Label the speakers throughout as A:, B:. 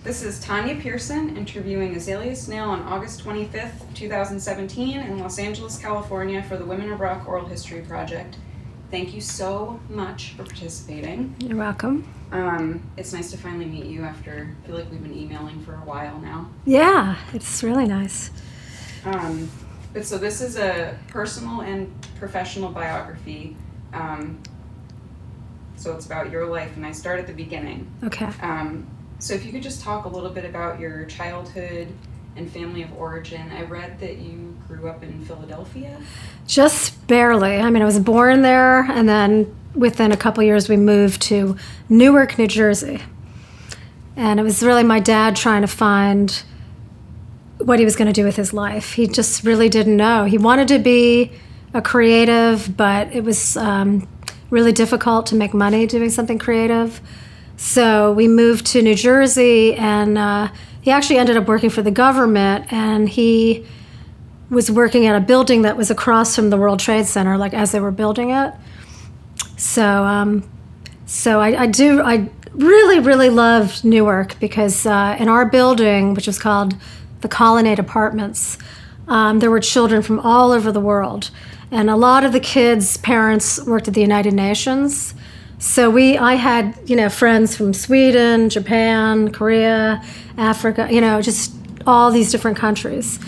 A: This is Tanya Pearson interviewing Azalia Snail on August 25th, 2017 in Los Angeles, California for the Women of Rock Oral History Project. Thank you so much for participating.
B: You're welcome.
A: It's nice to finally meet you after, I feel like we've been emailing for a while now.
B: Yeah, it's really nice.
A: But so this is a personal and professional biography. So it's about your life, and I start at the beginning.
B: Okay.
A: So if you could just talk a little bit about your childhood and family of origin. I read that you grew up in Philadelphia.
B: Just barely. I mean, I was born there, and then within a couple years we moved to Newark, New Jersey. And it was really my dad trying to find what he was going to do with his life. He just really didn't know. He wanted to be a creative, but it was really difficult to make money doing something creative. So we moved to New Jersey, and he actually ended up working for the government, and he was working at a building that was across from the World Trade Center, like as they were building it. So I really, really loved Newark because in our building, which was called the Colonnade Apartments, there were children from all over the world. And a lot of the kids' parents worked at the United Nations. So I had, friends from Sweden, Japan, Korea, Africa, just all these different countries.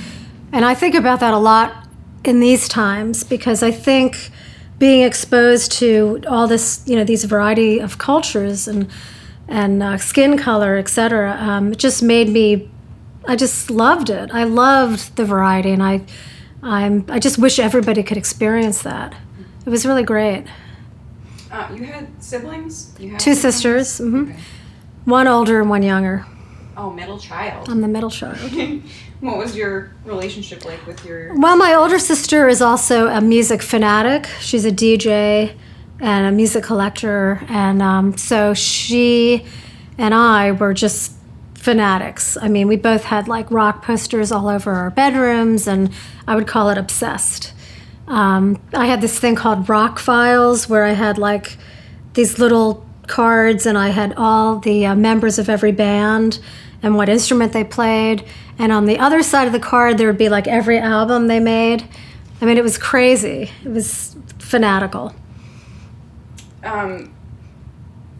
B: And I think about that a lot in these times because I think being exposed to all this, these variety of cultures and skin color, et cetera, it just made me, I just loved it. I loved the variety, and I just wish everybody could experience that. It was really great.
A: You had siblings?
B: Two sisters. Mm-hmm. Okay. One older and one younger.
A: Oh, middle child.
B: I'm the middle child.
A: What was your relationship like with your...
B: Well, my older sister is also a music fanatic. She's a DJ and a music collector. And so she and I were just fanatics. I mean, we both had like rock posters all over our bedrooms, and I would call it obsessed. I had this thing called Rock Files where I had like these little cards, and I had all the members of every band and what instrument they played. And on the other side of the card, there would be like every album they made. I mean, it was crazy. It was fanatical.
A: And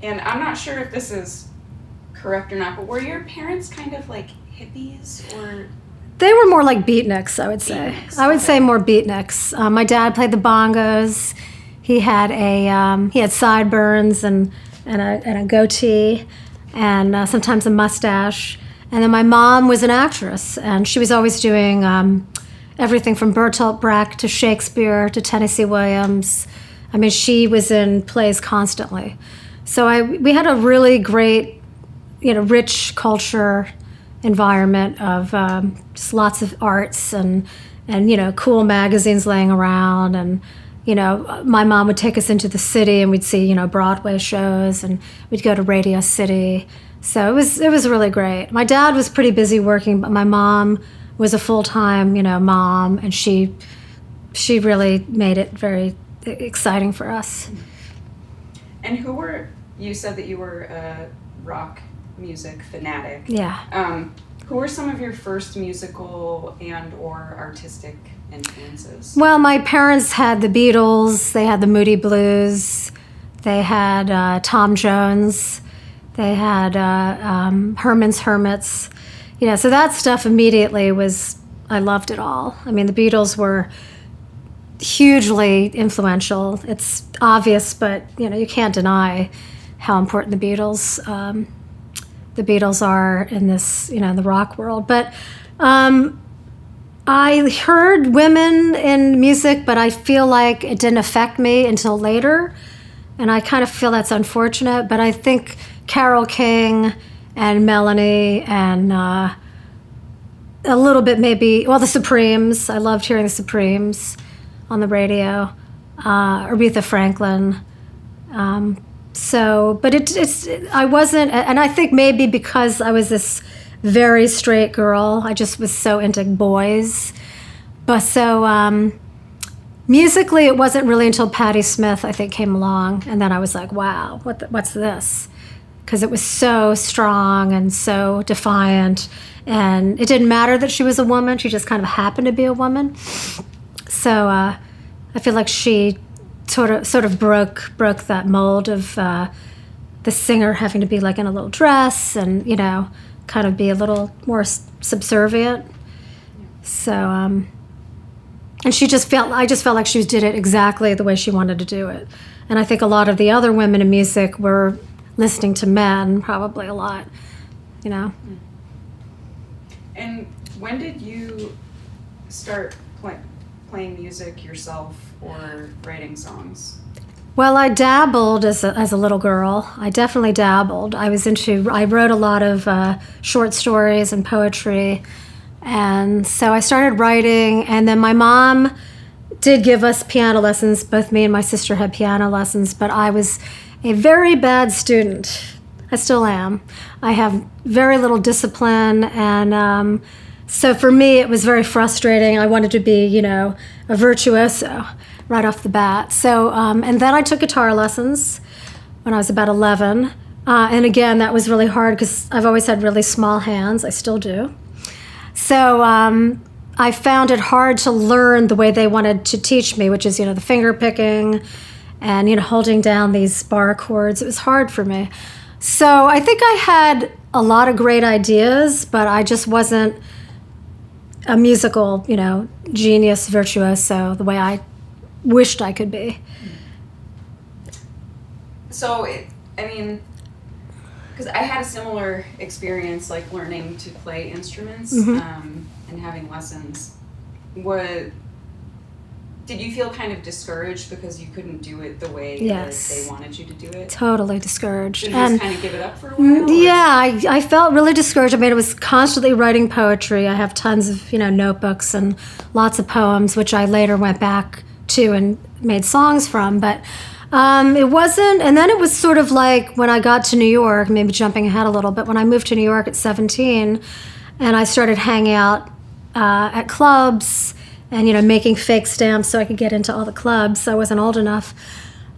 A: I'm not sure if this is correct or not, but were your parents kind of like hippies or...
B: They were more like beatniks, I would say. Beatniks. I would say more beatniks. My dad played the bongos. He had sideburns and a goatee, and sometimes a mustache. And then my mom was an actress, and she was always doing everything from Bertolt Brecht to Shakespeare to Tennessee Williams. I mean, she was in plays constantly. So we had a really great, rich culture environment of just lots of arts and cool magazines laying around, and my mom would take us into the city and we'd see Broadway shows, and we'd go to Radio City. So it was really great. My dad was pretty busy working, but my mom was a full-time mom, and she really made it very exciting for us.
A: And you said that you were a rock music fanatic.
B: Yeah.
A: Who were some of your first musical and or artistic influences? Well,
B: my parents had the Beatles, they had the Moody Blues, they had Tom Jones, they had Herman's Hermits. So that stuff immediately I loved it all. I mean, the Beatles were hugely influential. It's obvious, but you can't deny how important the Beatles are in this, the rock world. But I heard women in music, but I feel like it didn't affect me until later. And I kind of feel that's unfortunate. But I think Carole King and Melanie and a little bit maybe, the Supremes. I loved hearing the Supremes on the radio. Aretha Franklin. I wasn't, and I think maybe because I was this very straight girl, I just was so into boys. But so musically, it wasn't really until Patti Smith, I think, came along, and then I was like, wow, what's this? because it was so strong and so defiant. And it didn't matter that she was a woman. She just kind of happened to be a woman. So I feel like she sort of broke that mold of the singer having to be like in a little dress and, you know, kind of be a little more subservient. So, and I just felt like she did it exactly the way she wanted to do it. And I think a lot of the other women in music were listening to men, probably a lot, you know.
A: And when did you start playing music yourself or writing songs?
B: Well, I dabbled as a little girl. I definitely dabbled. I wrote a lot of short stories and poetry. And so I started writing, and then my mom did give us piano lessons. Both me and my sister had piano lessons, but I was a very bad student. I still am. I have very little discipline, and so for me it was very frustrating. I wanted to be, you know, a virtuoso right off the bat. So, and then I took guitar lessons when I was about 11. And again, that was really hard because I've always had really small hands. I still do. So I found it hard to learn the way they wanted to teach me, which is, you know, the finger picking and, you know, holding down these bar chords. It was hard for me. So I think I had a lot of great ideas, but I just wasn't a musical, you know, genius virtuoso the way I wished I could be.
A: So, because I had a similar experience, like learning to play instruments and having lessons. Did you feel kind of discouraged because you couldn't do it the way that they wanted you to do it?
B: Totally discouraged.
A: Did you just kind of give it up for a while?
B: Yeah, I felt really discouraged. I mean, I was constantly writing poetry. I have tons of, you know, notebooks and lots of poems, which I later went back to and made songs from. But it wasn't, and then it was sort of like when I got to New York, maybe jumping ahead a little bit, when I moved to New York at 17, and I started hanging out at clubs and, you know, making fake stamps so I could get into all the clubs. I wasn't old enough.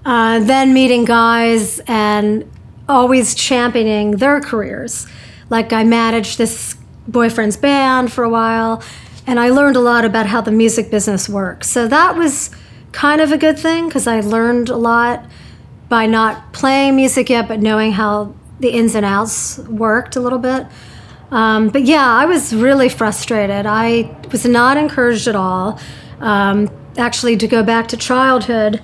B: Then meeting guys and always championing their careers. Like I managed this boyfriend's band for a while, and I learned a lot about how the music business works. So that was kind of a good thing because I learned a lot by not playing music yet, but knowing how the ins and outs worked a little bit. But yeah, I was really frustrated. I was not encouraged at all. Actually, to go back to childhood,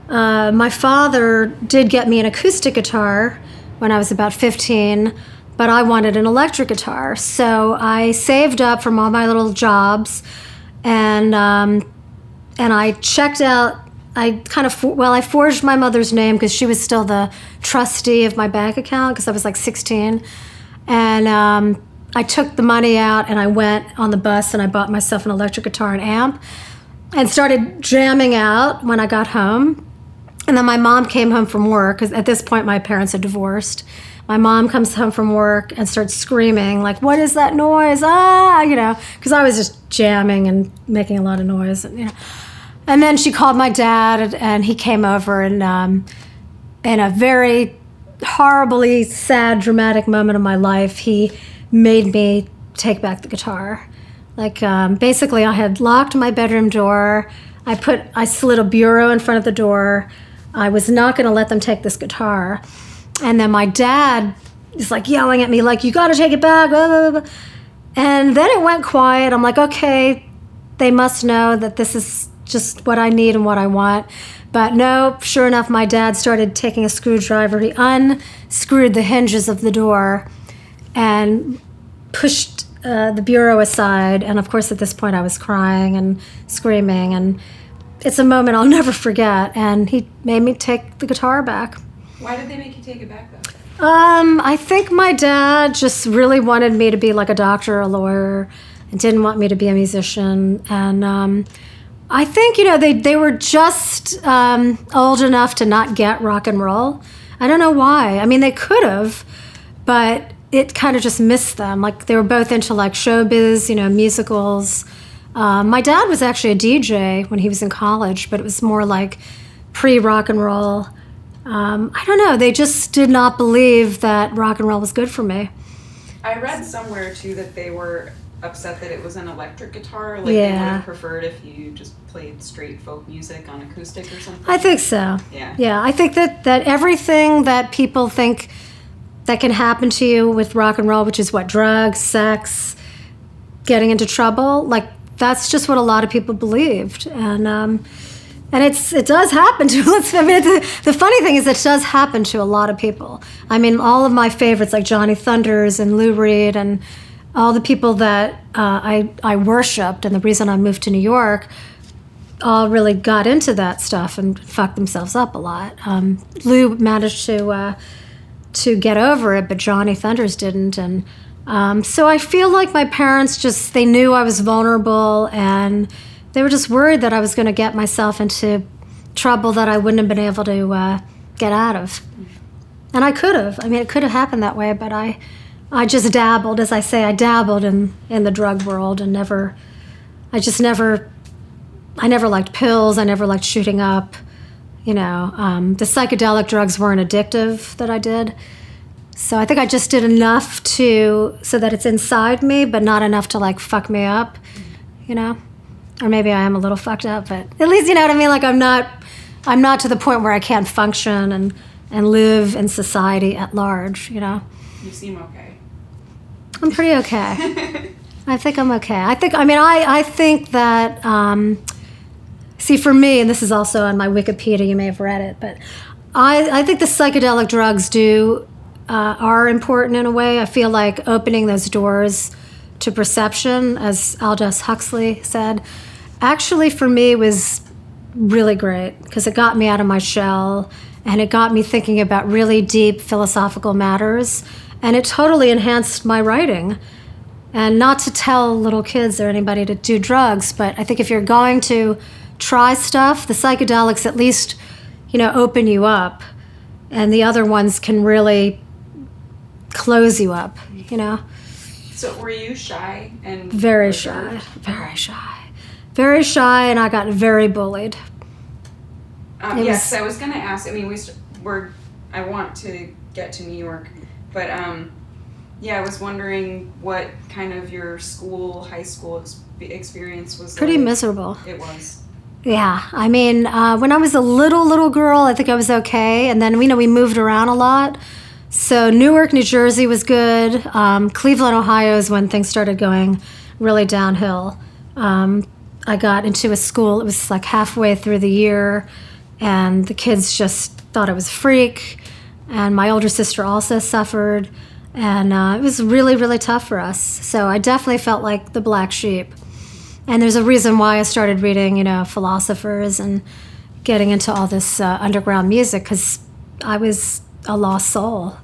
B: my father did get me an acoustic guitar when I was about 15, but I wanted an electric guitar. So I saved up from all my little jobs, and I checked out. I forged my mother's name because she was still the trustee of my bank account because I was like 16. And I took the money out and I went on the bus and I bought myself an electric guitar and amp and started jamming out when I got home. And then my mom came home from work, because at this point my parents had divorced. My mom comes home from work and starts screaming, like, "What is that noise? Ah!" You know, because I was just jamming and making a lot of noise. And, you know. And then she called my dad, and he came over, and in a very horribly sad, dramatic moment of my life, he made me take back the guitar. Like, basically, I had locked my bedroom door. I slid a bureau in front of the door. I was not going to let them take this guitar. And then my dad is like yelling at me, like, "You got to take it back." Blah, blah, blah. And then it went quiet. I'm like, okay, they must know that this is just what I need and what I want. But no, sure enough, my dad started taking a screwdriver. He unscrewed the hinges of the door and pushed the bureau aside. And of course, at this point, I was crying and screaming. And it's a moment I'll never forget. And he made me take the guitar back.
A: Why did they make you take it back, though?
B: I think my dad just really wanted me to be like a doctor or a lawyer and didn't want me to be a musician. And I think, you know, they were just old enough to not get rock and roll. I don't know why. I mean, they could have, but it kind of just missed them. Like, they were both into, like, showbiz, you know, musicals. My dad was actually a DJ when he was in college, but it was more like pre-rock and roll. I don't know, they just did not believe that rock and roll was good for me.
A: I read somewhere too that they were upset that it was an electric guitar. Like they would have preferred if you just played straight folk music on acoustic or something.
B: I think so.
A: Yeah.
B: Yeah, I think that everything that people think that can happen to you with rock and roll, which is what, drugs, sex, getting into trouble, like that's just what a lot of people believed. And it does happen to, the funny thing is it does happen to a lot of people. I mean, all of my favorites like Johnny Thunders and Lou Reed and all the people that I worshipped, and the reason I moved to New York, all really got into that stuff and fucked themselves up a lot. Lou managed to get over it, but Johnny Thunders didn't. And so I feel like my parents they knew I was vulnerable, and they were just worried that I was going to get myself into trouble that I wouldn't have been able to get out of. And I could have. I mean, it could have happened that way, but I just dabbled, as I say, I dabbled in the drug world and I never liked pills. I never liked shooting up. The psychedelic drugs weren't addictive that I did. So I think I just did enough so that it's inside me, but not enough to like fuck me up, Or maybe I am a little fucked up, but at least, you know what I mean? Like I'm not to the point where I can't function and live in society at large,
A: You seem okay.
B: I'm pretty okay. I think I'm okay. I think that, see, for me, and this is also on my Wikipedia, you may have read it, but I think the psychedelic drugs are important in a way. I feel like opening those doors to perception, as Aldous Huxley said, actually for me was really great because it got me out of my shell and it got me thinking about really deep philosophical matters, and it totally enhanced my writing. And not to tell little kids or anybody to do drugs, but I think if you're going to try stuff, the psychedelics at least, open you up, and the other ones can really close you up,
A: So were you shy and
B: very shy, very shy, and I got very bullied.
A: Yes, I was going to ask. I mean, I want to get to New York, but I was wondering what kind of your high school experience was.
B: Pretty
A: like.
B: miserable.
A: It was.
B: Yeah, I mean, when I was a little girl, I think I was okay, and then we moved around a lot. So Newark, New Jersey was good. Cleveland, Ohio is when things started going really downhill. I got into a school, it was like halfway through the year, and the kids just thought I was a freak, and my older sister also suffered, and it was really, really tough for us. So I definitely felt like the black sheep. And there's a reason why I started reading, philosophers and getting into all this underground music, because I was a lost soul.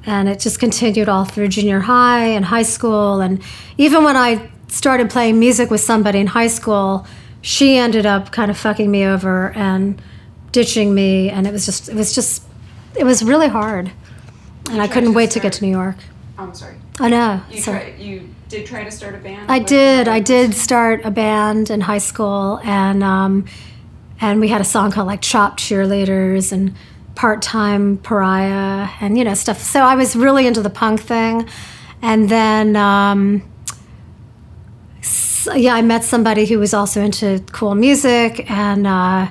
B: And it just continued all through junior high and high school. And even when I started playing music with somebody in high school, she ended up kind of fucking me over and ditching me. And it was really hard. And I couldn't wait to get to New York.
A: I'm sorry.
B: I know.
A: You did try to start a band?
B: I did start a band in high school, and we had a song called like Chopped Cheerleaders and Part-Time Pariah and stuff. So I was really into the punk thing. And then I met somebody who was also into cool music, and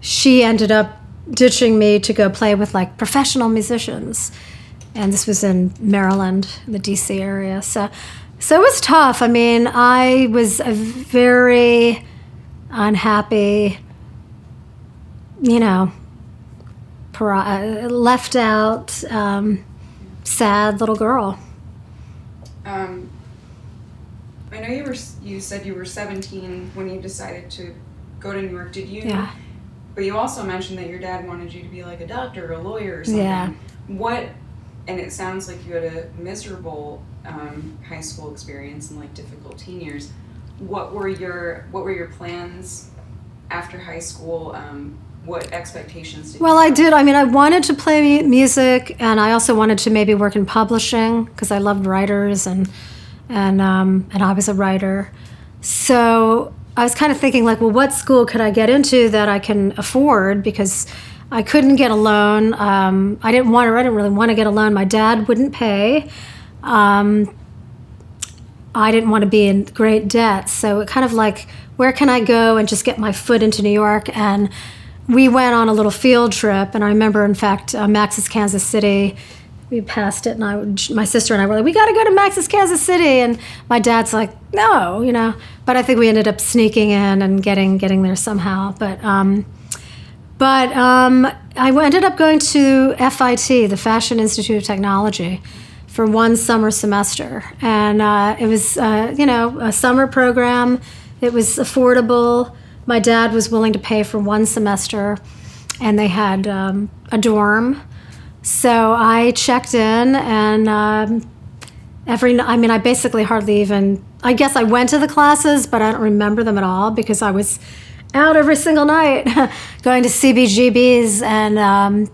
B: she ended up ditching me to go play with like professional musicians. And this was in Maryland, the DC area. So it was tough. I mean, I was a very unhappy, left out, sad little girl.
A: I know you said you were 17 when you decided to go to New York. Did you?
B: Yeah.
A: But you also mentioned that your dad wanted you to be like a doctor or a lawyer or something.
B: Yeah.
A: And it sounds like you had a miserable high school experience and like difficult teen years. What were your plans after high school? What expectations did you have?
B: I did. I mean, I wanted to play music, and I also wanted to maybe work in publishing because I loved writers, and I was a writer. So I was kind of thinking like, well, what school could I get into that I can afford? Because I couldn't get a loan. I didn't really want to get a loan. My dad wouldn't pay. I didn't want to be in great debt. So it kind of like, where can I go and just get my foot into New York? And we went on a little field trip. And I remember, in fact, Max's Kansas City. We passed it, and my sister and I were like, we got to go to Max's Kansas City. And my dad's like, no, you know. But I think we ended up sneaking in and getting there somehow. But I ended up going to FIT, the Fashion Institute of Technology, for one summer semester. And it was, a summer program. It was affordable. My dad was willing to pay for one semester, and they had a dorm. So I checked in, and I basically hardly even, I guess I went to the classes, but I don't remember them at all because I was out every single night going to CBGBs and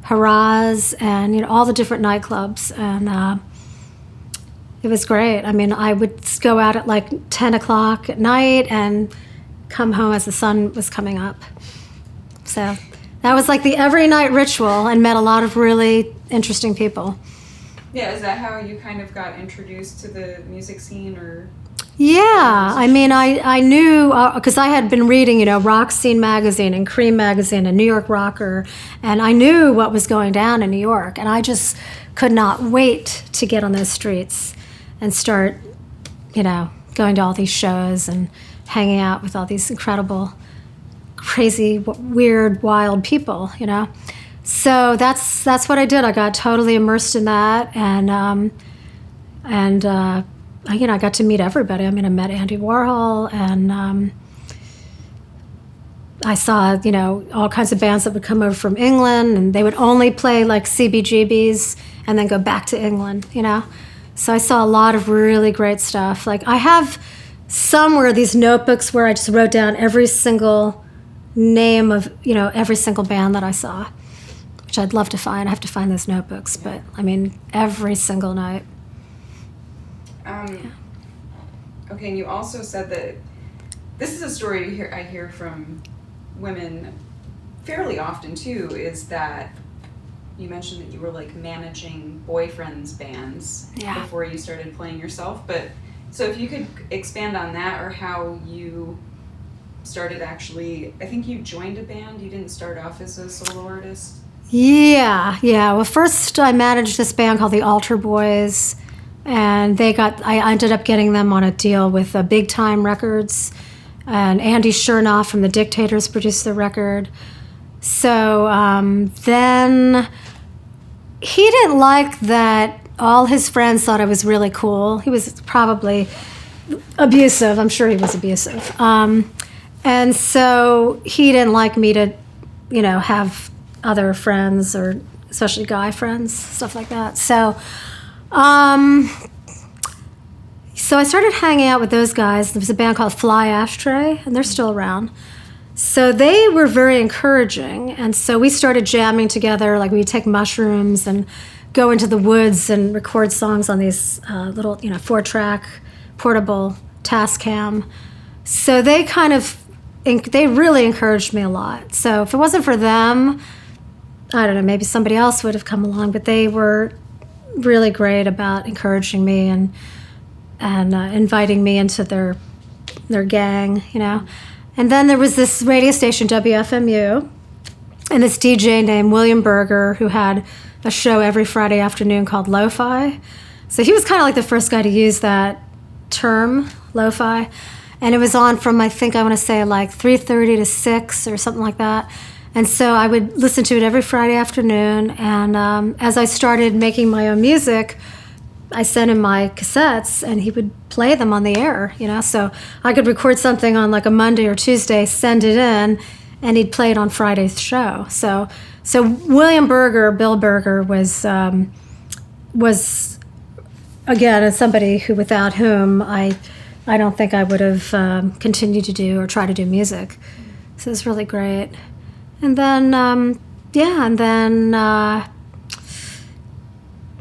B: Harrah's and, all the different nightclubs. And it was great. I mean, I would go out at like 10 o'clock at night and come home as the sun was coming up. So that was like the every night ritual, and met a lot of really interesting people.
A: Yeah, is that how you kind of got introduced to the music scene, or?
B: Yeah, I mean, I knew, because I had been reading, Rock Scene Magazine and Cream Magazine and New York Rocker, and I knew what was going down in New York, and I just could not wait to get on those streets and start, going to all these shows and hanging out with all these incredible, crazy, weird, wild people, So that's what I did. I got totally immersed in that, and I got to meet everybody. I mean, I met Andy Warhol, and I saw, all kinds of bands that would come over from England, and they would only play like CBGBs and then go back to England, So I saw a lot of really great stuff. Like, I have somewhere these notebooks where I just wrote down every single name of, every single band that I saw, which I'd love to find. I have to find those notebooks, but I mean, every single night.
A: Okay, and you also said that this is a story I hear from women fairly often too, is that you mentioned that you were like managing boyfriends' bands before you started playing yourself. But so if you could expand on that, or how you started actually, I think you joined a band, you didn't start off as a solo artist? Yeah. Well,
B: first I managed this band called the Altar Boys, and I ended up getting them on a deal with Big Time Records, and Andy Chernoff from the Dictators produced the record. So then he didn't like that all his friends thought I was really cool. He was probably abusive. I'm sure he was abusive. And so he didn't like me to, have other friends, or especially guy friends, stuff like that. So I started hanging out with those guys. There was a band called Fly Ashtray, and they're still around. So they were very encouraging, and so we started jamming together. Like, we'd take mushrooms and go into the woods and record songs on these little, 4-track portable Tascam. So they they really encouraged me a lot. So if it wasn't for them, I don't know, maybe somebody else would have come along, but they were really great about encouraging me and inviting me into their gang, And then there was this radio station, WFMU, and this DJ named William Berger, who had a show every Friday afternoon called Lo-Fi. So he was kind of like the first guy to use that term, Lo-Fi. And it was on from, I want to say, like 3:30 to 6 or something like that. And so I would listen to it every Friday afternoon. And as I started making my own music, I sent him my cassettes, and he would play them on the air, So I could record something on like a Monday or Tuesday, send it in, and he'd play it on Friday's show. So William Berger, Bill Berger, was again somebody who, without whom I don't think I would have continued to do or try to do music. So it was really great. And then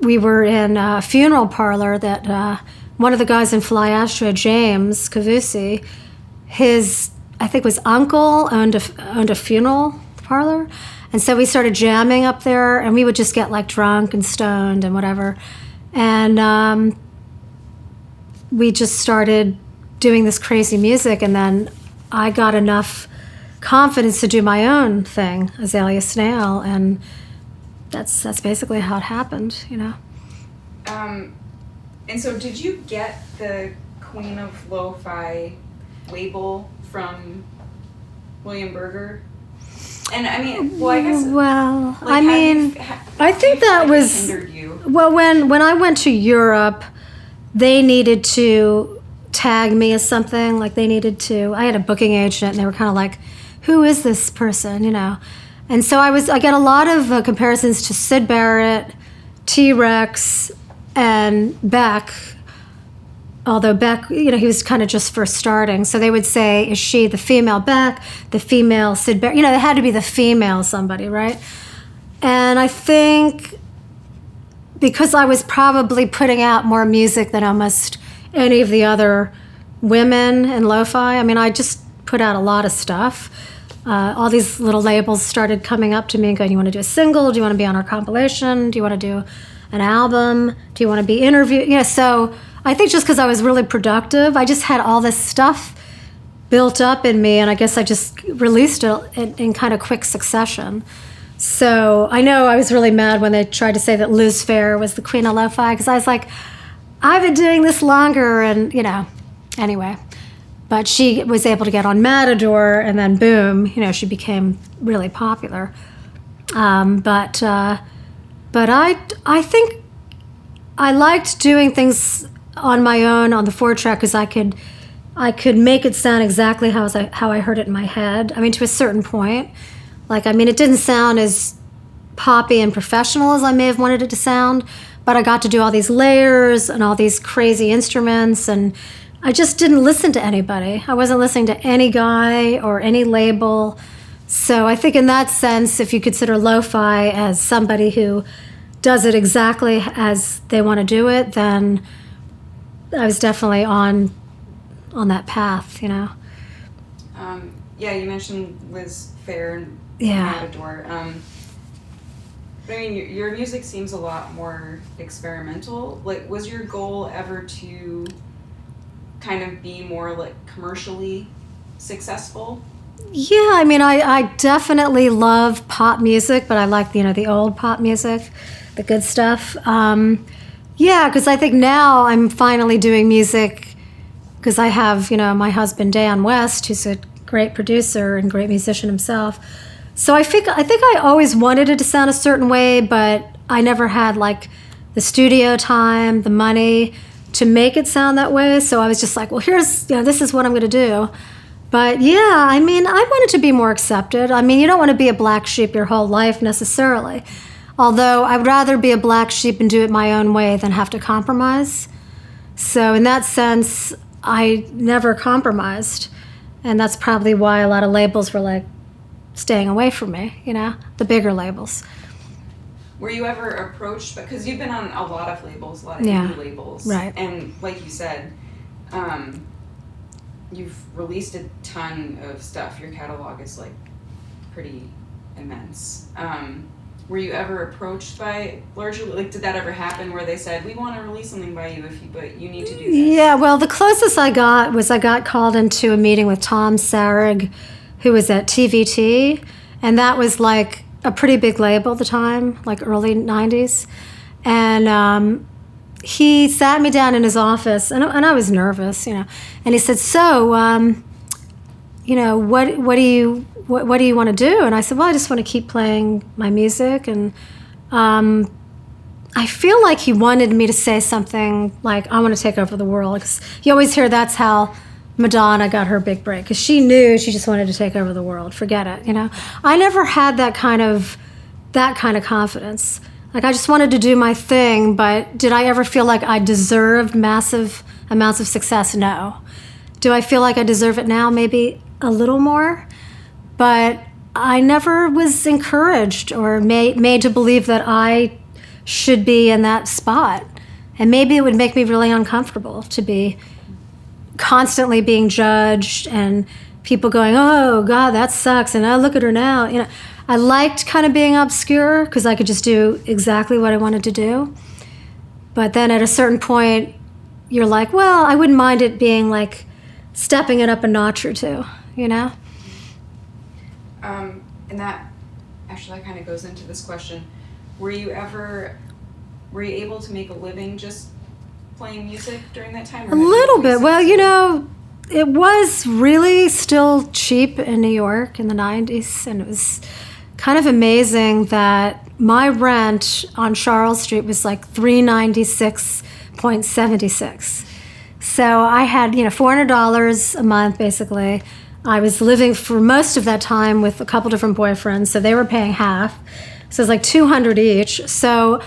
B: we were in a funeral parlor that one of the guys in Fly Ashtray, James Cavusi, his, I think, was uncle owned a funeral parlor, And so we started jamming up there, and we would just get like drunk and stoned and whatever. And we just started doing this crazy music, and then I got enough confidence to do my own thing, Azalia Snail, and that's basically how it happened, you know.
A: And so did you get the Queen of Lofi label from William Berger? And I mean, well, I guess.
B: Well,
A: like,
B: I mean, I think that was.
A: Hindered you?
B: Well, when I went to Europe, they needed to tag me as something. Like they needed to. I had a booking agent, and they were kind of like, "Who is this person?" You know. And so I got a lot of comparisons to Syd Barrett, T-Rex, and Beck. Although Beck, you know, he was kind of just first starting. So they would say, is she the female Beck, the female Syd Barrett? You know, it had to be the female somebody, right? And I think because I was probably putting out more music than almost any of the other women in lo-fi, I mean, I just put out a lot of stuff. All these little labels started coming up to me and going, you want to do a single? Do you want to be on our compilation? Do you want to do an album? Do you want to be interviewed? You know, so I think just because I was really productive, I just had all this stuff built up in me, and I guess I just released it in kind of quick succession. So I know I was really mad when they tried to say that Liz Phair was the Queen of Lo-Fi, because I was like, I've been doing this longer, and, you know, anyway. But she was able to get on Matador, and then boom, you know, she became really popular. But I think I liked doing things on my own on the 4-track because I could make it sound exactly how I heard it in my head. I mean, to a certain point. Like, I mean, it didn't sound as poppy and professional as I may have wanted it to sound, but I got to do all these layers and all these crazy instruments, and I just didn't listen to anybody. I wasn't listening to any guy or any label. So I think in that sense, if you consider lo-fi as somebody who does it exactly as they want to do it, then I was definitely on that path, you know.
A: Yeah, you mentioned Liz Phair and Matador. I mean, your music seems a lot more experimental. Like, was your goal ever to kind of be more like commercially successul?
B: Yeah, I mean, I definitely love pop music, but I like, you know, the old pop music, the good stuff. Yeah, because I think now I'm finally doing music because I have, you know, my husband Dan West, who's a great producer and great musician himself. So I think I always wanted it to sound a certain way, but I never had like the studio time, the money to make it sound that way. So I was just like, well, here's, you know, this is what I'm going to do. But yeah, I mean, I wanted to be more accepted. I mean, you don't want to be a black sheep your whole life necessarily. Although I would rather be a black sheep and do it my own way than have to compromise. So in that sense, I never compromised. And that's probably why a lot of labels were like staying away from me, you know, the bigger labels.
A: Were you ever approached, because you've been on a lot of labels, a lot of indie labels.
B: Right.
A: And like you said, you've released a ton of stuff. Your catalog is like pretty immense. Were you ever approached by larger, like, did that ever happen where they said, we want to release something by you, but you need to do this?
B: Yeah, well, the closest I got was I got called into a meeting with Tom Sarag, who was at TVT, and that was like a pretty big label at the time, like early 90s. And he sat me down in his office, and I was nervous, you know, and he said, so, you know, what do you want to do? And I said, well, I just want to keep playing my music. And I feel like he wanted me to say something like, I want to take over the world. Because you always hear that's how Madonna got her big break, because she knew she just wanted to take over the world. Forget it, you know. I never had that kind of confidence. Like, I just wanted to do my thing, but did I ever feel like I deserved massive amounts of success? No. Do I feel like I deserve it now? Maybe a little more. But I never was encouraged or made to believe that I should be in that spot. And maybe it would make me really uncomfortable to be constantly being judged and people going, oh, God, that sucks, and oh, look at her now. You know, I liked kind of being obscure because I could just do exactly what I wanted to do. But then at a certain point, you're like, well, I wouldn't mind it being like stepping it up a notch or two, you know?
A: And that actually kind of goes into this question. Were you able to make a living just playing music during that time?
B: A little bit. Well, you know, it was really still cheap in New York in the 90s, and it was kind of amazing that my rent on Charles Street was like $396.76. So I had, you know, $400 a month basically. I was living for most of that time with a couple different boyfriends, so they were paying half. So it was like $200 each. So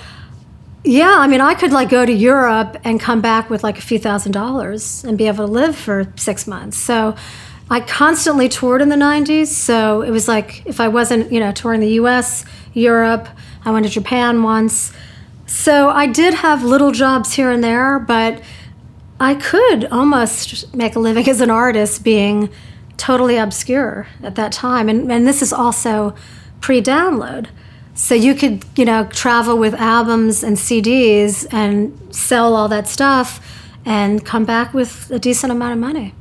B: yeah, I mean, I could like go to Europe and come back with like a few $1,000s and be able to live for 6 months. So I constantly toured in the 90s. So it was like if I wasn't, you know, touring the US, Europe, I went to Japan once. So I did have little jobs here and there, but I could almost make a living as an artist being totally obscure at that time. And this is also pre-download. So you could, you know, travel with albums and CDs and sell all that stuff and come back with a decent amount of money.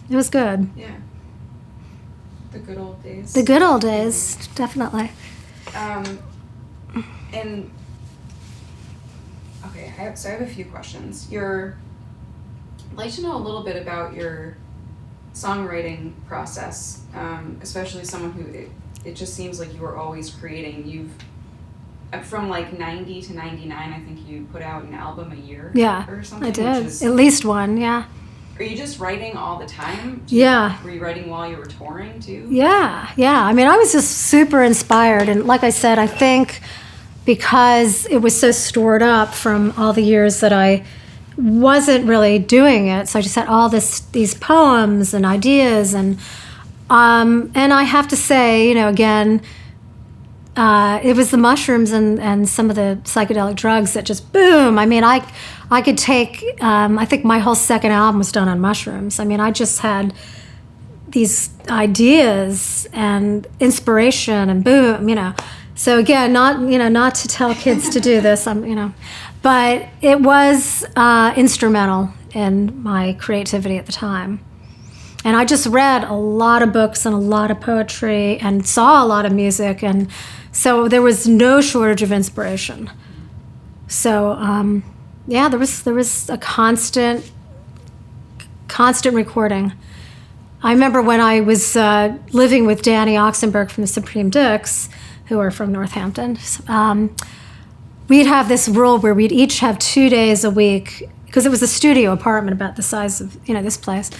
B: It was good.
A: Yeah. The good old days.
B: The good old days, definitely.
A: And okay, I have a few questions. I'd like to know a little bit about your songwriting process, especially someone who it just seems like you were always creating. From like 90 to 99, I think you put out an album a year.
B: Yeah,
A: or something.
B: I did. At least one, yeah.
A: Are you just writing all the time?
B: Yeah.
A: Were you writing while you were touring too?
B: Yeah. I mean, I was just super inspired, and like I said, I think because it was so stored up from all the years that I wasn't really doing it, so I just had all these poems and ideas, and I have to say, you know, again, it was the mushrooms and some of the psychedelic drugs that just boom. I mean, I could take. I think my whole second album was done on mushrooms. I mean, I just had these ideas and inspiration, and boom, you know. So again, not to tell kids to do this, but it was instrumental in my creativity at the time. And I just read a lot of books and a lot of poetry and saw a lot of music, and so there was no shortage of inspiration. So there was a constant recording. I remember when I was living with Danny Oxenberg from the Supreme Dicks, who are from Northampton. We'd have this rule where we'd each have 2 days a week, because it was a studio apartment about the size of, you know, this place.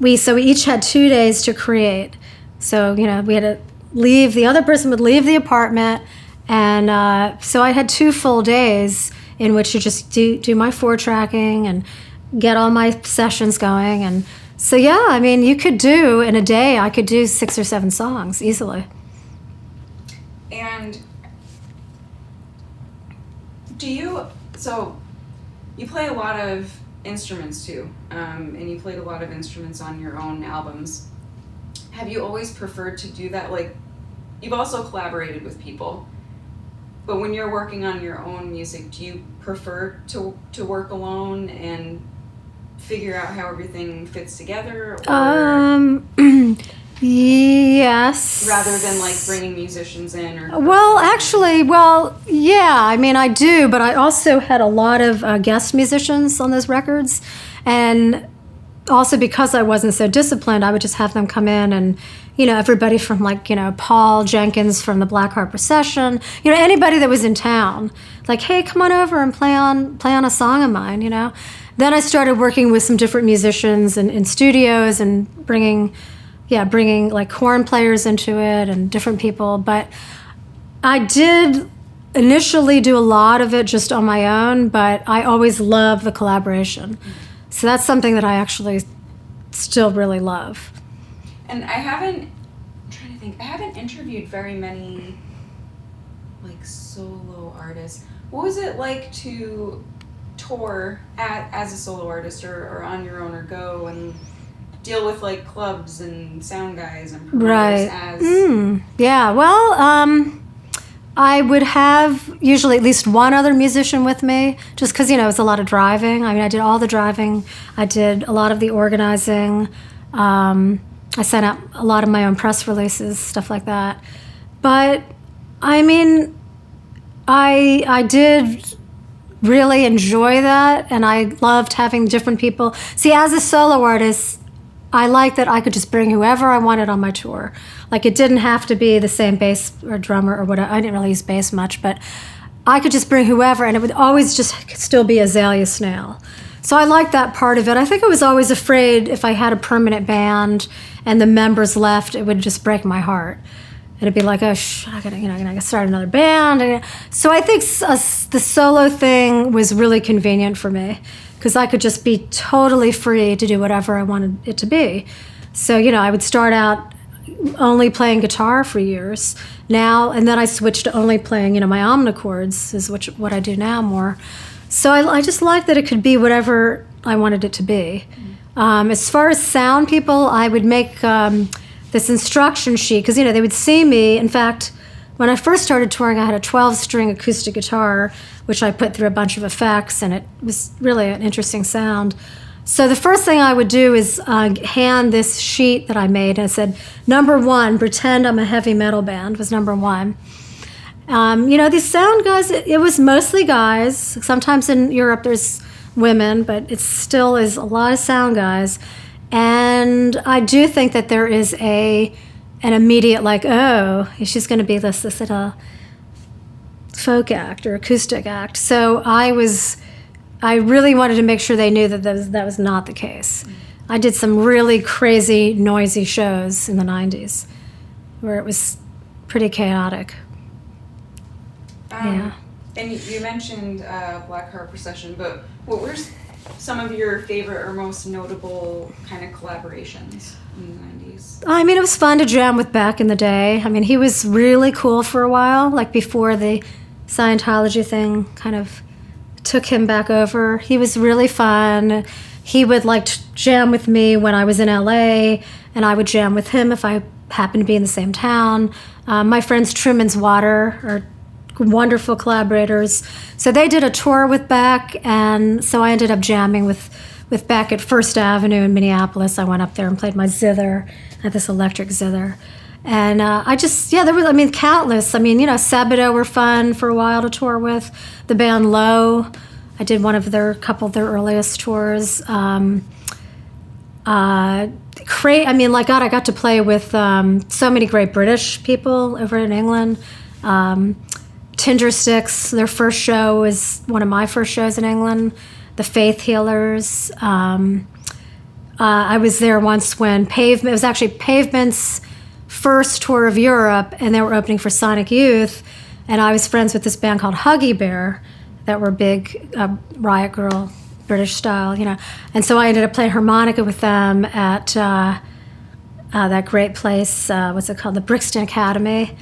B: We each had 2 days to create. So, you know, we had to leave, the other person would leave the apartment, and so I had 2 full days in which to just do my 4-tracking and get all my sessions going. And so, yeah, I mean, you could do, in a day, I could do 6 or 7 songs easily.
A: And you play a lot of instruments too, and you played a lot of instruments on your own albums. Have you always preferred to do that? Like, you've also collaborated with people, but when you're working on your own music, do you prefer to work alone and figure out how everything fits together, or
B: yes,
A: rather than like bringing musicians in? Or
B: yeah, I mean, I do, but I also had a lot of guest musicians on those records, and also because I wasn't so disciplined, I would just have them come in, and you know, everybody from like, you know, Paul Jenkins from the Black Heart Procession, you know, anybody that was in town, like, hey, come on over and play on a song of mine, you know. Then I started working with some different musicians in studios and bringing like horn players into it and different people. But I did initially do a lot of it just on my own, but I always love the collaboration. So that's something that I actually still really love.
A: And I haven't interviewed very many like solo artists. What was it like to tour as a solo artist or on your own, or go and deal with like clubs and sound guys and promoters
B: Right.
A: as?
B: Yeah. Well, I would have usually at least one other musician with me, just because it was a lot of driving. I mean, I did all the driving. I did a lot of the organizing. I sent out a lot of my own press releases, stuff like that. But I mean, I did really enjoy that, and I loved having different people. See, as a solo artist, I like that I could just bring whoever I wanted on my tour. Like, it didn't have to be the same bass or drummer or whatever. I didn't really use bass much, but I could just bring whoever, and it would always just still be Azalia Snail. So I liked that part of it. I think I was always afraid if I had a permanent band and the members left, it would just break my heart. It'd be like, oh, I gotta start another band. And so I think the solo thing was really convenient for me because I could just be totally free to do whatever I wanted it to be. So, I would start out only playing guitar for years now, and then I switched to only playing, my omnichords is what I do now more. So I just like that it could be whatever I wanted it to be. As far as sound people, I would make this instruction sheet, because, they would see me. In fact, when I first started touring, I had a 12-string acoustic guitar, which I put through a bunch of effects, and it was really an interesting sound. So the first thing I would do is hand this sheet that I made, and it said, number 1, pretend I'm a heavy metal band, was number 1. These sound guys, it was mostly guys. Sometimes in Europe there's women, but it still is a lot of sound guys. And I do think that there is an immediate oh, she's going to be this at a folk act or acoustic act. So I really wanted to make sure they knew that that was not the case. I did some really crazy, noisy shows in the 90s where it was pretty chaotic. Yeah.
A: And you mentioned Black Heart Procession, but what were some of your favorite or most notable kind of collaborations in the 90s?
B: I mean, it was fun to jam with Beck in the day. I mean, he was really cool for a while, like before the Scientology thing kind of took him back over. He was really fun. He would jam with me when I was in LA, and I would jam with him if I happened to be in the same town. My friends Truman's Water are wonderful collaborators. So they did a tour with Beck, and so I ended up jamming with Beck at First Avenue in Minneapolis. I went up there and played my zither. I had this electric zither. And there was, countless. Sabato were fun for a while to tour with. The band Low, I did couple of their earliest tours. I got to play with so many great British people over in England. Tindersticks, their first show was one of my first shows in England. The Faith Healers. I was there once when it was actually Pavement's first tour of Europe, and they were opening for Sonic Youth, and I was friends with this band called Huggy Bear that were big Riot Girl, British style, And so I ended up playing harmonica with them at that great place, what's it called, the Brixton Academy.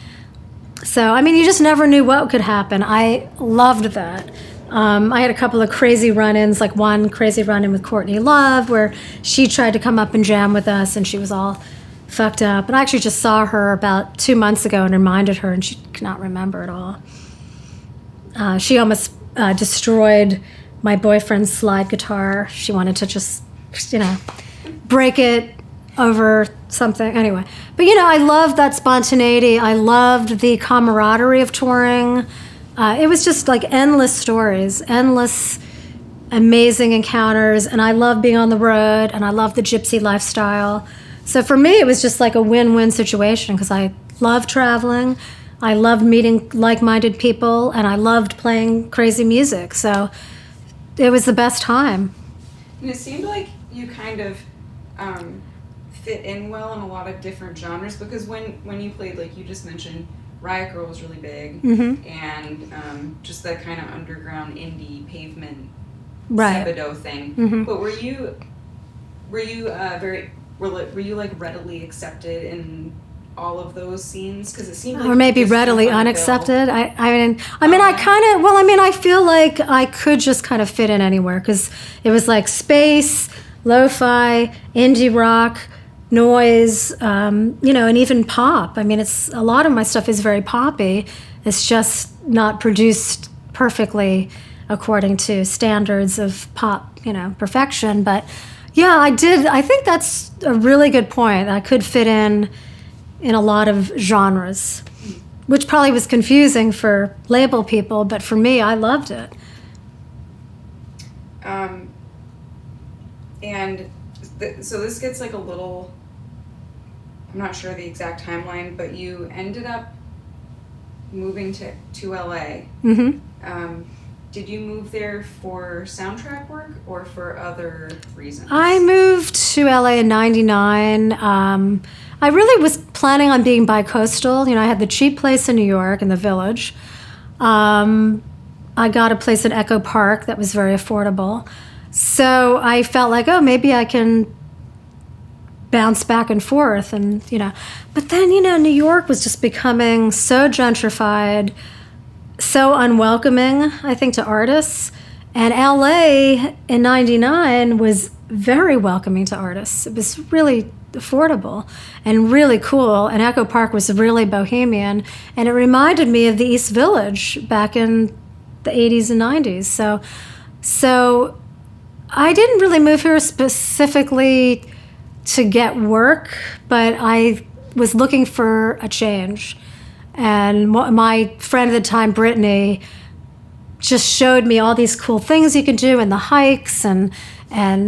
B: So, you just never knew what could happen. I loved that. I had a couple of crazy run-ins, like one crazy run-in with Courtney Love, where she tried to come up and jam with us, and she was all fucked up. And I actually just saw her about 2 months ago and reminded her, and she could not remember at all. She almost destroyed my boyfriend's slide guitar. She wanted to just, break it over something. Anyway, but I loved that spontaneity. I loved the camaraderie of touring. It was just endless stories, endless amazing encounters, and I love being on the road, and I love the gypsy lifestyle. So for me, it was just like a win-win situation because I love traveling, I loved meeting like-minded people, and I loved playing crazy music. So it was the best time.
A: And it seemed like you kind of fit in well in a lot of different genres, because when you played, like you just mentioned, Riot Girl was really big, and just that kind of underground indie Pavement Sabato thing. But were you readily accepted in all of those scenes? Because it seemed like,
B: or maybe readily unaccepted. I feel like I could just kind of fit in anywhere because it was like space, lo-fi, indie rock, noise, and even pop. I mean, a lot of my stuff is very poppy. It's just not produced perfectly according to standards of pop, perfection. But yeah, I think that's a really good point. I could fit in a lot of genres, which probably was confusing for label people, but for me, I loved it.
A: So this gets like a little, I'm not sure the exact timeline, but you ended up moving to LA.
B: Mm-hmm.
A: Did you move there for soundtrack work or for other reasons?
B: I moved to LA in '99. I really was planning on being bi-coastal. I had the cheap place in New York in the Village. I got a place in Echo Park that was very affordable. So I felt like, maybe I can bounce back and forth. But then, New York was just becoming so gentrified, so unwelcoming, I think, to artists. And LA in '99 was very welcoming to artists. It was really affordable and really cool. And Echo Park was really bohemian. And it reminded me of the East Village back in the 80s and 90s. So I didn't really move here specifically to get work, but I was looking for a change. And my friend at the time, Brittany, just showed me all these cool things you could do, and the hikes, and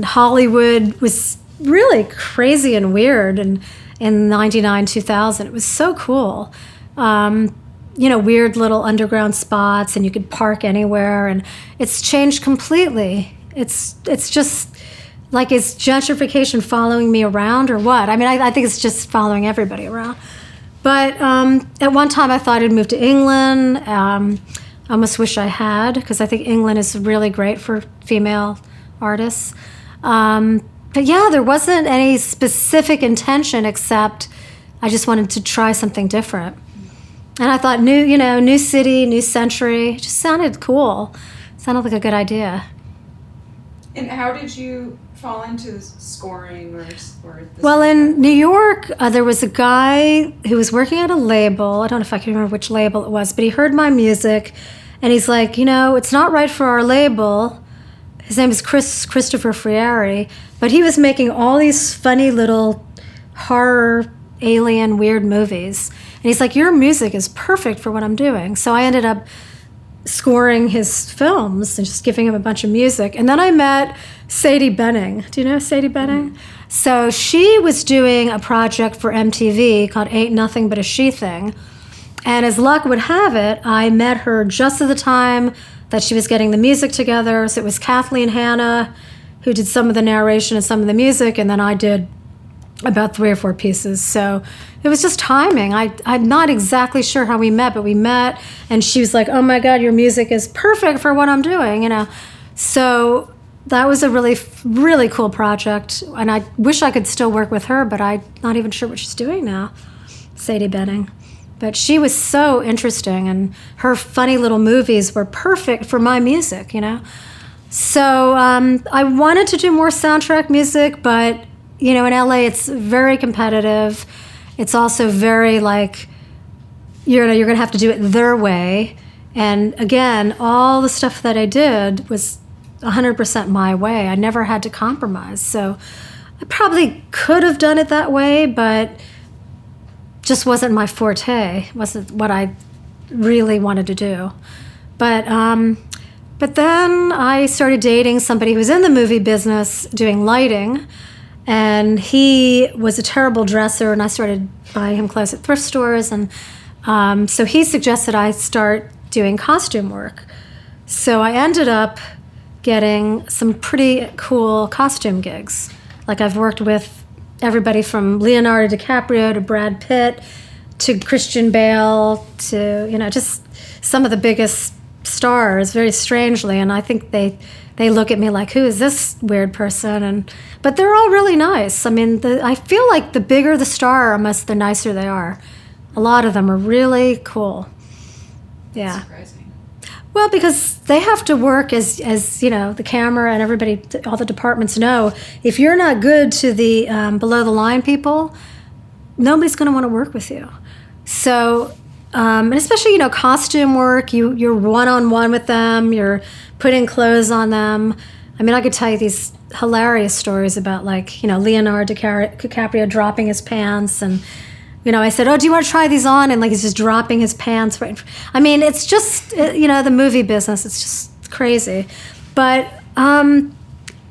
B: Hollywood was really crazy and weird. And in '99, 2000, it was so cool. Weird little underground spots, and you could park anywhere, and it's changed completely. It's just like, is gentrification following me around or what? I mean, I think it's just following everybody around. But at one time I thought I'd move to England. I almost wish I had, because I think England is really great for female artists. But yeah, there wasn't any specific intention, except I just wanted to try something different. And I thought new city, new century, just sounded cool. Sounded like a good idea.
A: And how did you fall into scoring or this?
B: Well, in New York, there was a guy who was working at a label. I don't know if I can remember which label it was, but he heard my music, and he's like, it's not right for our label. His name is Christopher Frieri, but he was making all these funny little horror, alien, weird movies. And he's like, your music is perfect for what I'm doing. So I ended up scoring his films and just giving him a bunch of music. And then I met Sadie Benning. Do you know Sadie Benning? Mm-hmm. So she was doing a project for MTV called Ain't Nothing But a She Thing. And as luck would have it, I met her just at the time that she was getting the music together. So it was Kathleen Hanna who did some of the narration and some of the music, and then I did about 3 or 4 pieces. So it was just timing. I'm not exactly sure how we met, but we met, and she was like, oh my God, your music is perfect for what I'm doing, So that was a really, really cool project, and I wish I could still work with her, but I'm not even sure what she's doing now, Sadie Benning. But she was so interesting, and her funny little movies were perfect for my music, So I wanted to do more soundtrack music, but in LA, it's very competitive. It's also very like, you're going to have to do it their way. And again, all the stuff that I did was 100% my way. I never had to compromise. So I probably could have done it that way, but just wasn't my forte. Wasn't what I really wanted to do. But then I started dating somebody who was in the movie business doing lighting. And he was a terrible dresser, and I started buying him clothes at thrift stores. And so he suggested I start doing costume work. So I ended up getting some pretty cool costume gigs. Like, I've worked with everybody from Leonardo DiCaprio to Brad Pitt to Christian Bale to, just some of the biggest stars, very strangely. And I think they look at me like, who is this weird person? But they're all really nice. I mean, I feel like the bigger the star, almost the nicer they are. A lot of them are really cool. Yeah.
A: Surprising.
B: Well, because they have to work as you know, the camera and everybody, all the departments know, if you're not good to the below the line people, nobody's going to want to work with you. So, and especially, you know, costume work, you're one-on-one with them, you're putting clothes on them. I mean, I could tell you these hilarious stories about, like, you know, Leonardo DiCaprio dropping his pants, and, you know, I said, oh, do you want to try these on? And, like, he's just dropping his pants. Right. I mean, it's just, you know, the movie business, it's just crazy. But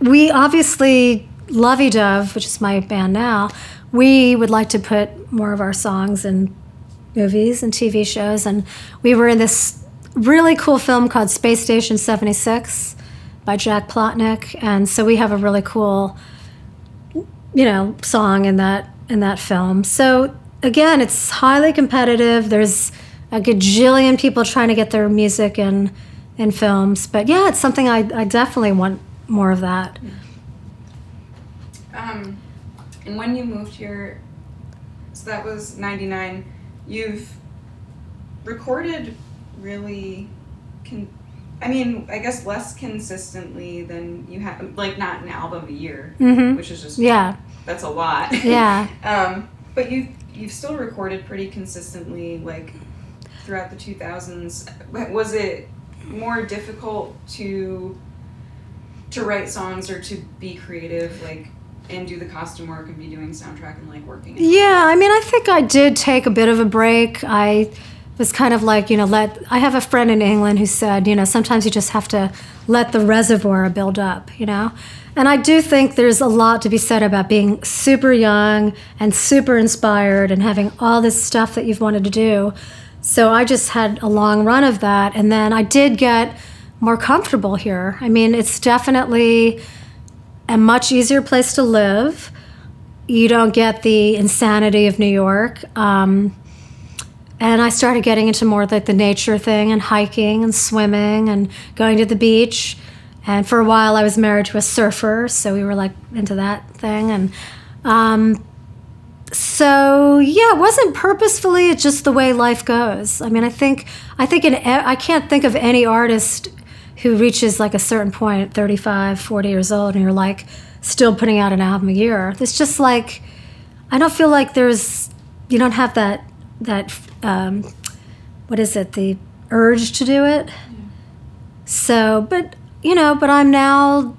B: we obviously, Lovey Dove, which is my band now, we would like to put more of our songs in movies and TV shows. And we were in this really cool film called Space Station 76 by Jack Plotnick. And so we have a really cool, you know, song in that film. So again, it's highly competitive. There's a gajillion people trying to get their music in films. But yeah, it's something I definitely want more of that.
A: And when you moved here, so that was 99, you've recorded really, I guess less consistently than you have, like not an album a year, which is just, that's a lot.
B: Yeah.
A: But you've still recorded pretty consistently, like throughout the 2000s. Was it more difficult to write songs or to be creative, like, and do the costume work and be doing soundtrack and like working?
B: Yeah, I mean, I think I did take a bit of a break. I was kind of like, you know, I have a friend in England who said, you know, sometimes you just have to let the reservoir build up, you know? And I do think there's a lot to be said about being super young and super inspired and having all this stuff that you've wanted to do. So I just had a long run of that. And then I did get more comfortable here. I mean, it's definitely a much easier place to live. You don't get the insanity of New York. And I started getting into more like the nature thing and hiking and swimming and going to the beach. And for a while I was married to a surfer, so we were like into that thing. And so yeah, it wasn't purposefully, it's just the way life goes. I mean, I can't think of any artist who reaches like a certain point, 35, 40 years old, and you're like still putting out an album a year. It's just like, I don't feel like you don't have that what is it, the urge to do it. So, but, you know, but I'm now,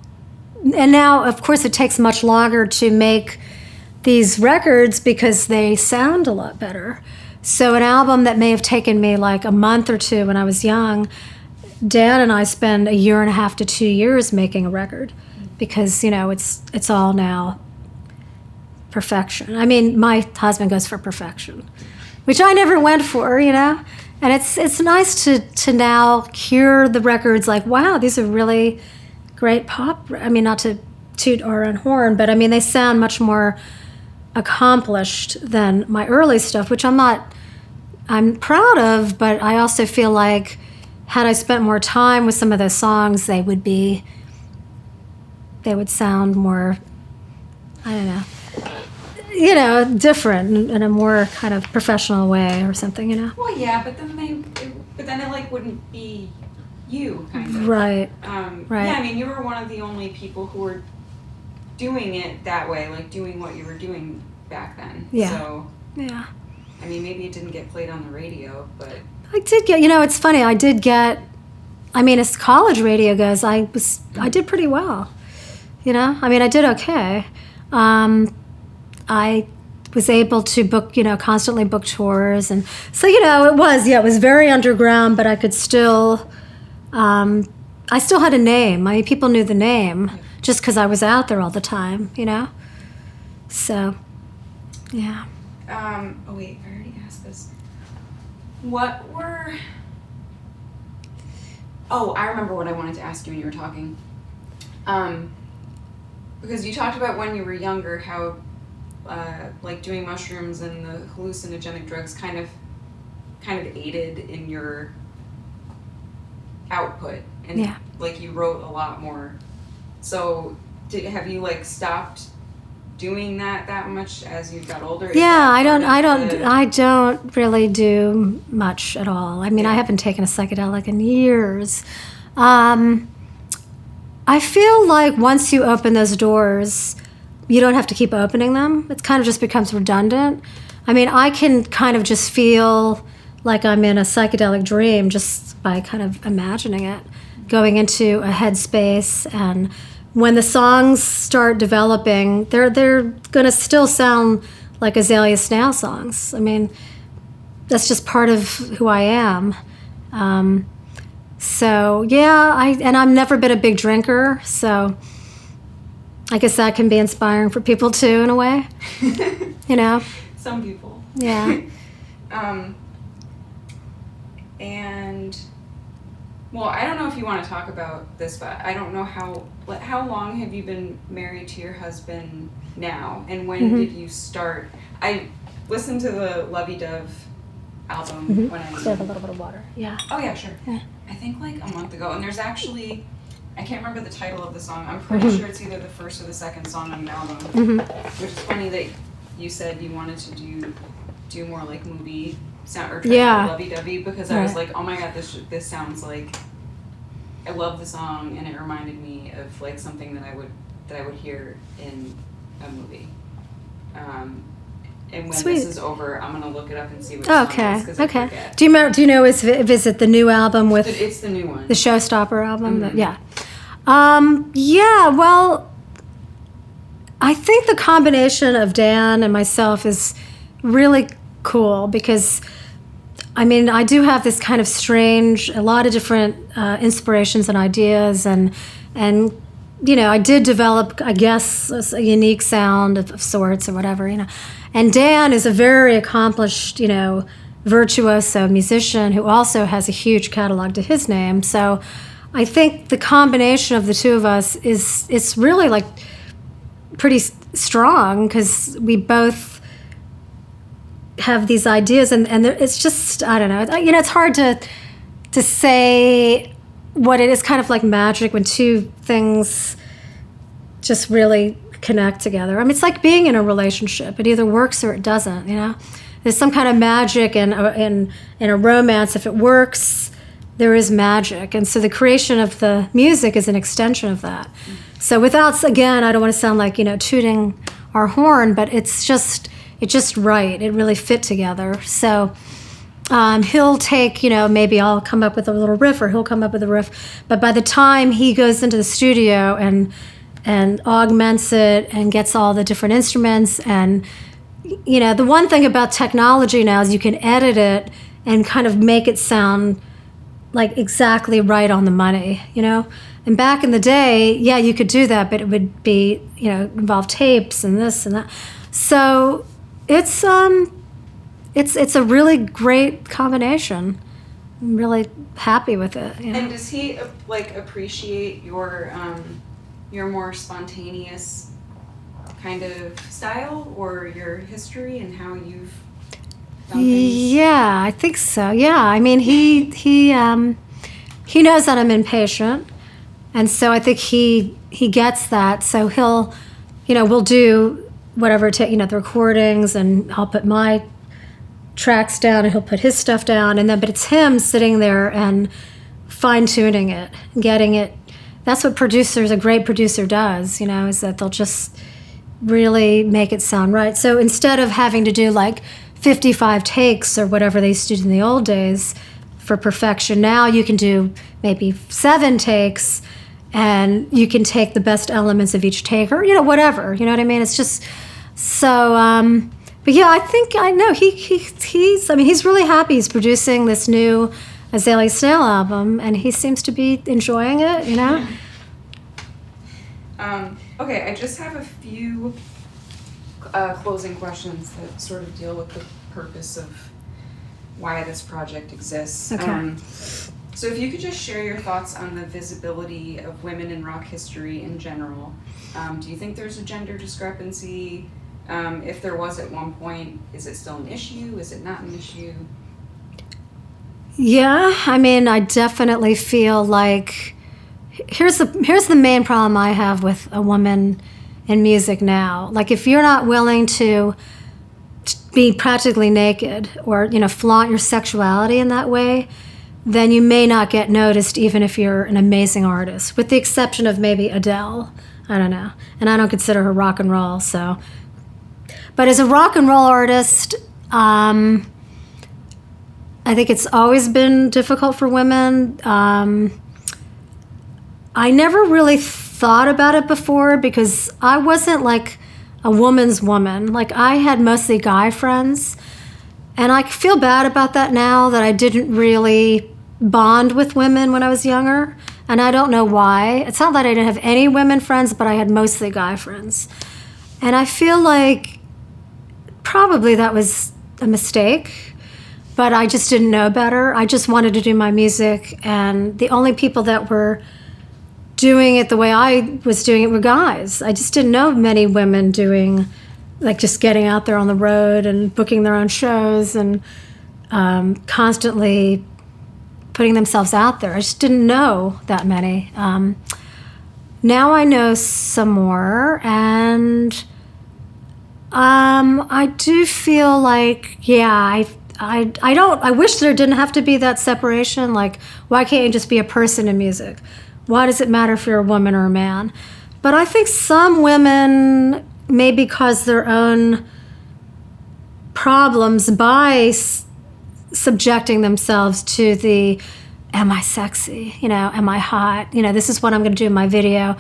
B: and now of course it takes much longer to make these records because they sound a lot better. So an album that may have taken me like a month or two when I was young, Dan and I spend 1.5 to 2 years making a record because, you know, it's all now perfection. I mean, my husband goes for perfection, which I never went for, you know? And it's nice to now hear the records like, wow, these are really great pop. I mean, not to toot our own horn, but I mean, they sound much more accomplished than my early stuff, which I'm proud of, but I also feel like had I spent more time with some of those songs, they would sound more, I don't know, you know, different in a more kind of professional way or something, you know?
A: Well, yeah, but then it like wouldn't be you, kind of.
B: Right.
A: Right. Yeah, I mean, you were one of the only people who were doing it that way, like doing what you were doing back then.
B: Yeah.
A: So,
B: yeah.
A: I mean, maybe it didn't get played on the radio, but
B: I did get, you know, it's funny, I mean, as college radio goes, I did pretty well, you know? I mean, I did okay. I was able to book, you know, constantly book tours. And so, you know, it was very underground, but I could still, I still had a name. I mean, people knew the name just because I was out there all the time, you know? So, yeah.
A: Oh, wait, I already asked this. I remember what I wanted to ask you when you were talking. Because you talked about when you were younger how like doing mushrooms and the hallucinogenic drugs kind of aided in your output, and like you wrote a lot more. So have you like stopped doing that much as you got older?
B: Yeah, I don't really do much at all. I mean, I haven't taken a psychedelic in years. I feel like once you open those doors, you don't have to keep opening them. It kind of just becomes redundant. I mean, I can kind of just feel like I'm in a psychedelic dream just by kind of imagining it, going into a headspace. And when the songs start developing, they're going to still sound like Azalia Snail songs. I mean, that's just part of who I am. So yeah, I've never been a big drinker, so I guess that can be inspiring for people too, in a way. You know.
A: Some people.
B: Yeah.
A: And well, I don't know if you want to talk about this, but I don't know how long have you been married to your husband now, and when did you start? I listened to the Lovey Dove album when I was.
B: Have a little bit of water. Yeah.
A: Oh yeah, sure.
B: Yeah.
A: I think like a month ago, and there's actually, I can't remember the title of the song. I'm pretty sure it's either the first or the second song on the album. Which is funny that you said you wanted to do more like movie sound or lovey-dovey, because I was like, oh my god, this sounds like, I love the song, and it reminded me of like something that I would hear in a movie. And when this is over, I'm gonna look it up and see what song it is, because I forget.
B: Do you know is it the new album with?
A: It's the new one.
B: The Showstopper album. Yeah. Yeah. Well, I think the combination of Dan and myself is really cool because, I mean, I do have this kind of a lot of different inspirations and ideas, and you know, I did develop, I guess, a unique sound of sorts or whatever, you know. And Dan is a very accomplished, you know, virtuoso musician who also has a huge catalog to his name. So I think the combination of the two of us it's really like pretty strong because we both have these ideas, and it's just, I don't know, you know, it's hard to say what it is. Kind of like magic when two things just really connect together. I mean, it's like being in a relationship. It either works or it doesn't, you know. There's some kind of magic in a romance. If it works, there is magic. And so the creation of the music is an extension of that. So without, again, I don't want to sound like, you know, tooting our horn, but it's just right. It really fit together. So he'll take, you know, maybe I'll come up with a little riff or he'll come up with a riff. But by the time he goes into the studio and augments it and gets all the different instruments, and, you know, the one thing about technology now is you can edit it and kind of make it sound like exactly right on the money, you know. And back in the day, yeah, you could do that, but it would be, you know, involve tapes and this and that. So it's a really great combination. I'm really happy with it. You know?
A: And does he like appreciate your more spontaneous kind of style, or your history and how you've done things?
B: Yeah, I think so. Yeah, I mean, he knows that I'm impatient, and so I think he gets that. So he'll, you know, we'll do whatever it takes, you know, the recordings, and I'll put my tracks down and he'll put his stuff down, and then but it's him sitting there and fine-tuning it, getting it. That's what a great producer does, you know, is that they'll just really make it sound right. So instead of having to do like 55 takes or whatever they used to do in the old days for perfection, now you can do maybe 7 takes, and you can take the best elements of each take, or, you know, whatever, you know what I mean? It's just so, but yeah, I know he's really happy. He's producing this new Azalia Snail album, and he seems to be enjoying it, you know?
A: Okay, I just have a few closing questions that sort of deal with the purpose of why this project exists.
B: Okay.
A: So if you could just share your thoughts on the visibility of women in rock history in general. Do you think there's a gender discrepancy? If there was at one point, is it still an issue? Is it not an issue?
B: Yeah, I mean, I definitely feel like here's the main problem I have with a woman in music now. Like if you're not willing to be practically naked or, flaunt your sexuality in that way, then you may not get noticed even if you're an amazing artist, with the exception of maybe Adele. I don't know. And I don't consider her rock and roll, so. But as a rock and roll artist, I think it's always been difficult for women. I never really thought about it before because I wasn't like a woman's woman. Like I had mostly guy friends, and I feel bad about that now, that I didn't really bond with women when I was younger, and I don't know why. It's not that I didn't have any women friends, but I had mostly guy friends. And I feel like probably that was a mistake, but I just didn't know better. I just wanted to do my music, and the only people that were doing it the way I was doing it were guys. I just didn't know many women doing, like, just getting out there on the road and booking their own shows and constantly putting themselves out there. I just didn't know that many. Now I know some more, and I do feel like, I wish there didn't have to be that separation. Like, why can't you just be a person in music? Why does it matter if you're a woman or a man? But I think some women maybe cause their own problems by subjecting themselves to the, am I sexy? Am I hot? This is what I'm going to do in my video.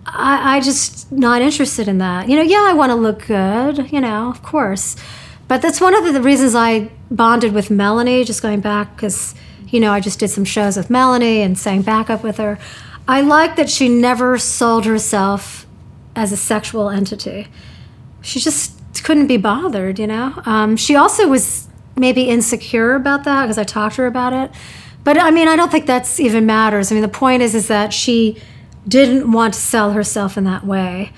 B: I just not interested in that. I want to look good, of course. But that's one of the reasons I bonded with Melanie, just going back, because, I just did some shows with Melanie and sang backup with her. I like that she never sold herself as a sexual entity. She just couldn't be bothered, She also was maybe insecure about that because I talked to her about it. But, I don't think that's even matters. The point is that she didn't want to sell herself in that way.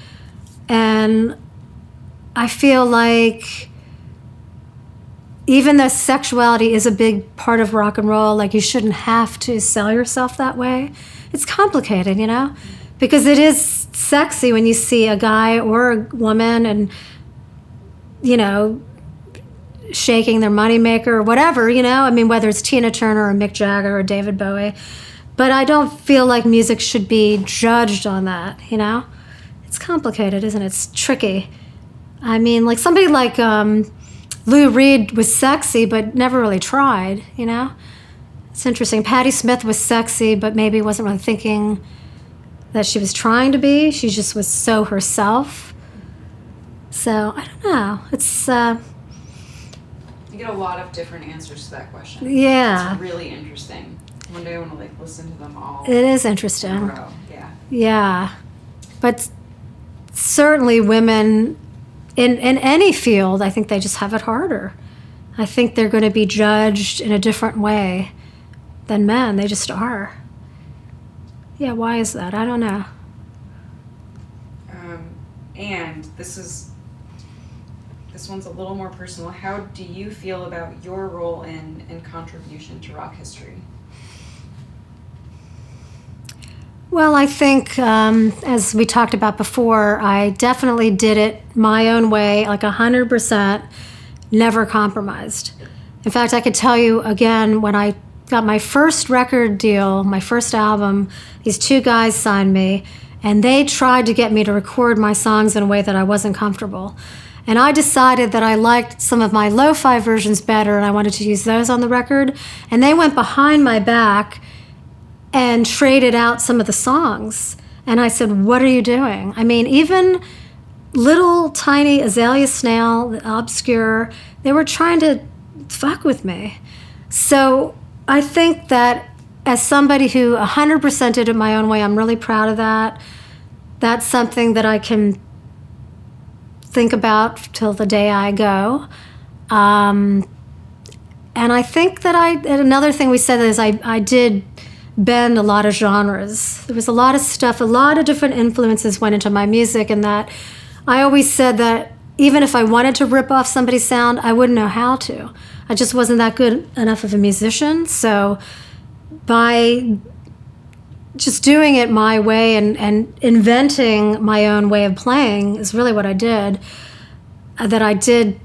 B: And I feel like even though sexuality is a big part of rock and roll, like, you shouldn't have to sell yourself that way. It's complicated, because it is sexy when you see a guy or a woman and, shaking their moneymaker or whatever, whether it's Tina Turner or Mick Jagger or David Bowie. But I don't feel like music should be judged on that, It's complicated, isn't it? It's tricky. Like somebody like Lou Reed was sexy but never really tried, It's interesting. Patti Smith was sexy but maybe wasn't really thinking that she was trying to be. She just was so herself. So, I don't know. It's...
C: You get a lot of different answers to that question.
B: Yeah.
C: It's really interesting. One day I want to listen to them all.
B: It is interesting.
C: In a row. Yeah.
B: Yeah. But certainly women in any field, I think they just have it harder. I think they're going to be judged in a different way than men. They just are. Yeah, why is that? I don't know.
C: And this one's a little more personal. How do you feel about your role and contribution to rock history?
B: Well, I think, as we talked about before, I definitely did it my own way, like 100%, never compromised. In fact, I could tell you again, when I got my first record deal, my first album, these two guys signed me, and they tried to get me to record my songs in a way that I wasn't comfortable. And I decided that I liked some of my lo-fi versions better, and I wanted to use those on the record. And they went behind my back and traded out some of the songs. And I said, what are you doing? Even little tiny Azalia Snail, obscure, they were trying to fuck with me. So I think that as somebody who 100% did it my own way, I'm really proud of that. That's something that I can think about till the day I go. And I think that another thing we said is I did bend a lot of genres. There was a lot of stuff, a lot of different influences went into my music, and that I always said that even if I wanted to rip off somebody's sound, I wouldn't know how to. I just wasn't that good enough of a musician. So by just doing it my way and inventing my own way of playing is really what I did. That I did,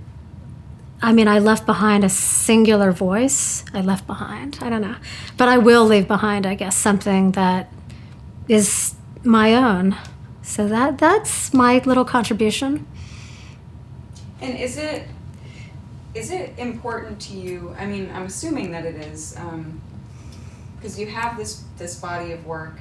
B: I mean, I left behind a singular voice. I left behind, I don't know. But I will leave behind, I guess, something that is my own. So that's my little contribution.
A: And is it important to you? I mean, I'm assuming that it is, because you have this body of work.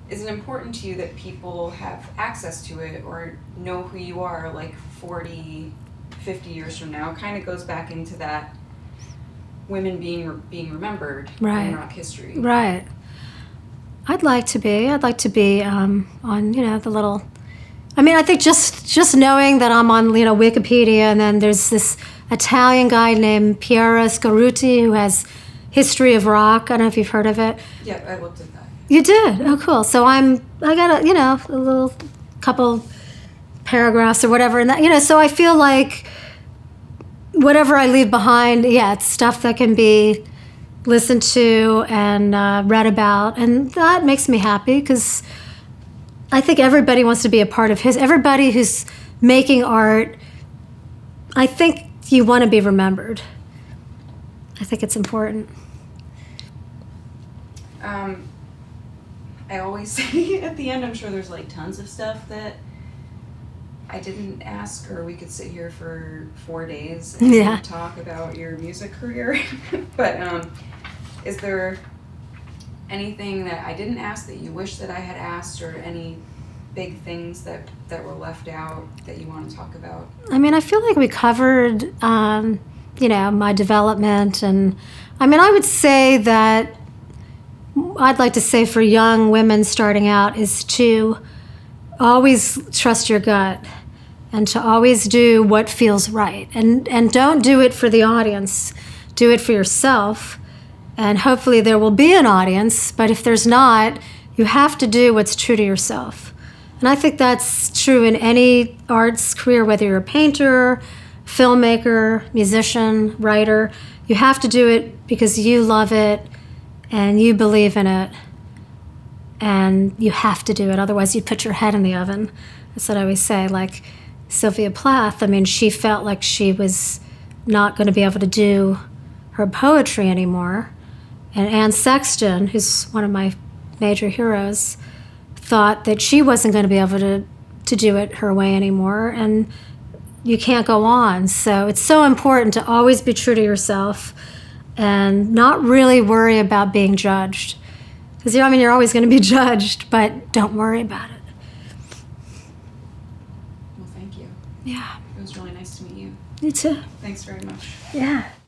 A: Is it important to you that people have access to it or know who you are like 40, 50 years from now? It kind of goes back into that women being remembered in rock history.
B: Right. I'd like to be on, the little, I mean, I think just knowing that I'm on, Wikipedia, and then there's this Italian guy named Piero Scaruti who has History of Rock. I don't know if you've heard of it.
A: Yeah, I looked at that.
B: You did? Oh, cool. So I got a little couple paragraphs or whatever in that, so I feel like whatever I leave behind, it's stuff that can be listened to and read about, and that makes me happy because I think everybody wants to be a part of everybody who's making art. I think you want to be remembered. I think it's important.
A: I always say at the end, I'm sure there's like tons of stuff that I didn't ask, or we could sit here for 4 days and talk about your music career. But is there anything that I didn't ask that you wish that I had asked, or any big things that were left out that you want to talk about?
B: I mean, I feel like we covered, my development, and I mean, I would say that I'd like to say for young women starting out is to always trust your gut and to always do what feels right. And don't do it for the audience. Do it for yourself. And hopefully there will be an audience, but if there's not, you have to do what's true to yourself. And I think that's true in any arts career, whether you're a painter, filmmaker, musician, writer. You have to do it because you love it and you believe in it, and you have to do it. Otherwise, you put your head in the oven. That's what I always say. Like Sylvia Plath, I mean, she felt like she was not going to be able to do her poetry anymore. And Anne Sexton, who's one of my major heroes, thought that she wasn't going to be able to do it her way anymore, and you can't go on. So it's so important to always be true to yourself and not really worry about being judged. Because, you're always going to be judged, but don't worry about it.
A: Well, thank you.
B: Yeah.
A: It was really nice to meet you.
B: You too.
A: Thanks very much.
B: Yeah.